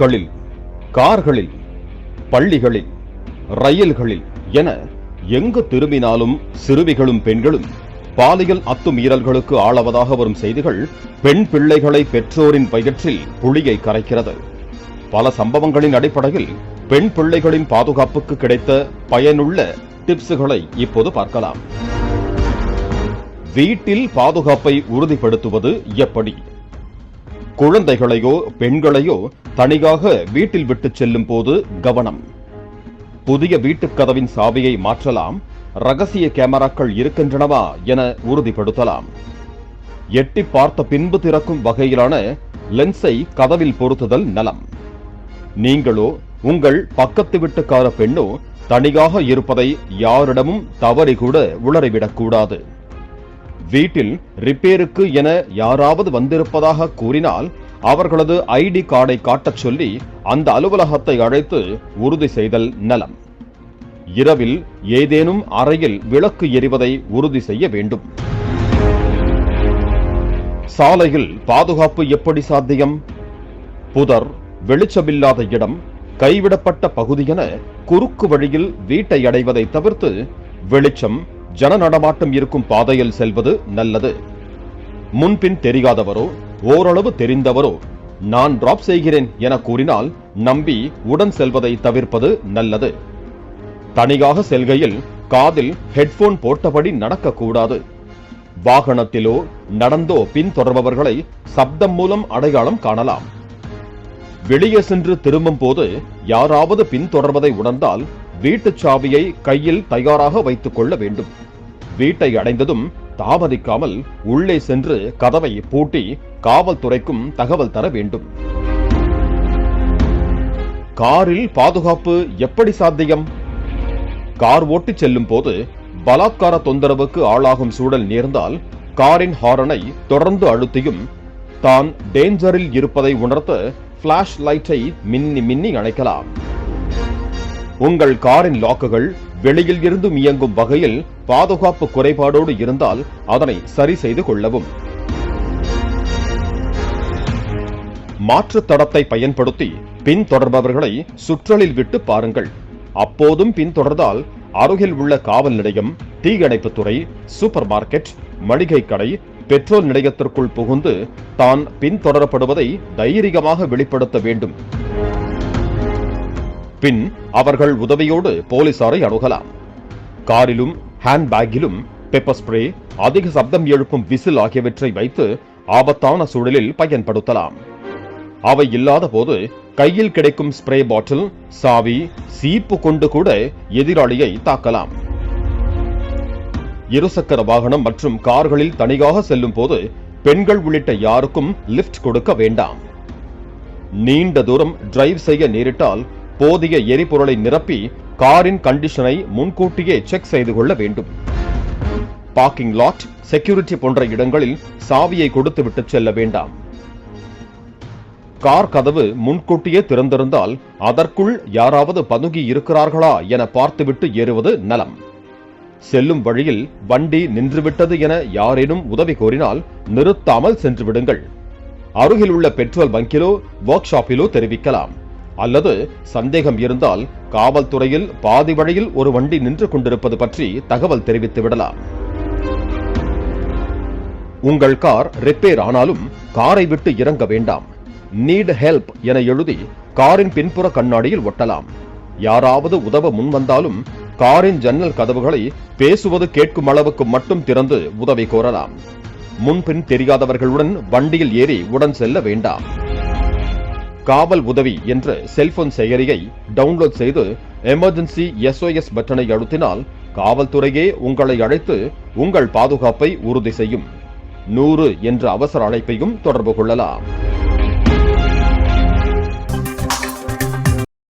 பஸ்களில், கார்களில், பள்ளிகளில், ரயில்களில் என எங்கு திரும்பினாலும் சிறுமிகளும் பெண்களும் பாலியல் அத்துமீறல்களுக்கு ஆளாவதாக வரும் செய்திகள் பெண் பிள்ளைகளை பெற்றோரின் வயிற்றில் புளியை கரைக்கிறது. பல சம்பவங்களின் அடிப்படையில் பெண் பிள்ளைகளின் பாதுகாப்புக்கு கிடைத்த பயனுள்ள டிப்ஸுகளை இப்போது பார்க்கலாம். வீட்டில் பாதுகாப்பை உறுதிப்படுத்துவது எப்படி? குழந்தைகளையோ பெண்களையோ தனியாக வீட்டில் விட்டு செல்லும் போது கவனம். புதிய வீட்டுக் கதவின் சாவியை மாற்றலாம், ரகசிய கேமராக்கள் இருக்கின்றனவா என உறுதிப்படுத்தலாம். எட்டி பார்த்த பின்பு திறக்கும் வகையிலான லென்ஸை கதவில் பொருத்துதல் நலம். நீங்களோ உங்கள் பக்கத்து வீட்டுக்கார பெண்ணோ தனியாக இருப்பதை யாரிடமும் தவறி கூட உளறிவிடக்கூடாது. வீட்டில் ரிப்பேருக்கு என யாராவது வந்திருப்பதாக கூறினால் அவர்களது ஐடி கார்டை காட்டச் சொல்லி அந்த அலுவலகத்தை அழைத்து உறுதி செய்தல் நலம். இரவில் ஏதேனும் அறையில் விளக்கு எரிவதை உறுதி செய்ய வேண்டும். சாலையில் பாதுகாப்பு எப்படி சாத்தியம்? புதர், வெளிச்சமில்லாத இடம், கைவிடப்பட்ட பகுதி என குறுக்கு வழியில் வீட்டை அடைவதை தவிர்த்து வெளிச்சம், ஜன நடமாட்டம் இருக்கும் பாதையில் செல்வது நல்லது. முன்பின் தெரியாதவரோ ஓரளவு தெரிந்தவரோ நான் டிராப் செய்கிறேன் என கூறினால் நம்பி உடன் செல்வதை தவிர்ப்பது நல்லது. தனியாக செல்கையில் காதில் ஹெட்போன் போட்டபடி நடக்கக்கூடாது. வாகனத்திலோ நடந்தோ பின்தொடர்பவர்களை சப்தம் மூலம் அடையாளம் காணலாம். வெளியே சென்று திரும்பும் போது யாராவது பின்தொடர்வதை உணர்ந்தால் வீட்டுச் சாவியை கையில் தயாராக வைத்துக் கொள்ள வேண்டும். வீட்டை அடைந்ததும் தாமதிக்காமல் உள்ளே சென்று கதவை பூட்டி காவல்துறைக்கும் தகவல் தர வேண்டும். காரில் பாதுகாப்பு எப்படி சாத்தியம்? கார் ஓட்டி செல்லும் போது பலாத்கார தொந்தரவுக்கு ஆளாகும் சூழல் நேர்ந்தால் காரின் ஹாரனை தொடர்ந்து அழுத்தியும் தான் டேஞ்சரில் இருப்பதை உணர்த்த பிளாஷ் லைட்டை மின்னி மின்னி அணைக்கலாம். உங்கள் காரின் லாக்குகள் வெளியில் இருந்து இயங்கும் வகையில் பாதுகாப்பு குறைபாடோடு இருந்தால் அதனை சரி செய்து கொள்ளவும். மாற்று தடத்தை பயன்படுத்தி பின்தொடர்பவர்களை சுற்றலில் விட்டு பாருங்கள். அப்போதும் பின்தொடர்ந்தால் அருகில் உள்ள காவல் நிலையம், தீயணைப்புத்துறை, சூப்பர் மார்க்கெட், மளிகை கடை, பெட்ரோல் நிலையத்திற்குள் புகுந்து தான் பின்தொடரப்படுவதை தைரியமாக வெளிப்படுத்த வேண்டும். பின் அவர்கள் உதவியோடு போலீசாரை அணுகலாம். காரிலும் ஹேண்ட்பேக்கிலும் பெப்பர் ஸ்ப்ரே, அதிக சப்தம் எழுப்பும் விசில் ஆகியவற்றை வைத்து ஆபத்தான சூழலில் பயன்படுத்தலாம். அவை இல்லாத போது கையில் கிடைக்கும் ஸ்ப்ரே பாட்டில், சாவி, சீப்பு கொண்டு கூட எதிராளியை தாக்கலாம். இருசக்கர வாகனம் மற்றும் கார்களில் தனியாக செல்லும் போது பெண்கள் உள்ளிட்ட யாருக்கும் லிப்ட் கொடுக்க வேண்டாம். நீண்ட தூரம் டிரைவ் செய்ய நேரிட்டால் போதிய எரிபொருளை நிரப்பி காரின் கண்டிஷனை முன்கூட்டியே செக் செய்து கொள்ள வேண்டும். பார்க்கிங் லாட், செக்யூரிட்டி போன்ற இடங்களில் சாவியை கொடுத்துவிட்டு செல்ல வேண்டாம். கார் கதவு முன்கூட்டியே திறந்திருந்தால் அதற்குள் யாராவது பதுங்கி இருக்கிறார்களா என பார்த்துவிட்டு ஏறுவது நலம். செல்லும் வழியில் வண்டி நின்றுவிட்டது என யாரேனும் உதவி கோரினால் நிறுத்தாமல் சென்று விடுங்கள். அருகில் உள்ள பெட்ரோல் பங்கிலோ ஒர்க் ஷாப்பிலோ தெரிவிக்கலாம். அல்லது சந்தேகம் இருந்தால் காவல்துறையில் பாதி வழியில் ஒரு வண்டி நின்று கொண்டிருப்பது பற்றி தகவல் தெரிவித்து விடலாம். உங்கள் கார் ரிப்பேர் ஆனாலும் காரை விட்டு இறங்க வேண்டாம். நீட் ஹெல்ப் என எழுதி காரின் பின்புற கண்ணாடியில் ஒட்டலாம். யாராவது உதவ முன் வந்தாலும் காரின் ஜன்னல் கதவுகளை பேசுவது கேட்கும் அளவுக்கு மட்டும் திறந்து உதவி கோரலாம். முன்பின் தெரியாதவர்களுடன் வண்டியில் ஏறி உடன் செல்ல வேண்டாம். காவல் உதவி என்ற செல்போன் செயலியை டவுன்லோட் செய்து எமர்ஜென்சி SOS பட்டனை அழுத்தினால் காவல்துறையே உங்களை அழைத்து உங்கள் பாதுகாப்பை உறுதி செய்யும். 100 என்ற அவசர அழைப்பையும் தொடர்பு கொள்ளலாம்.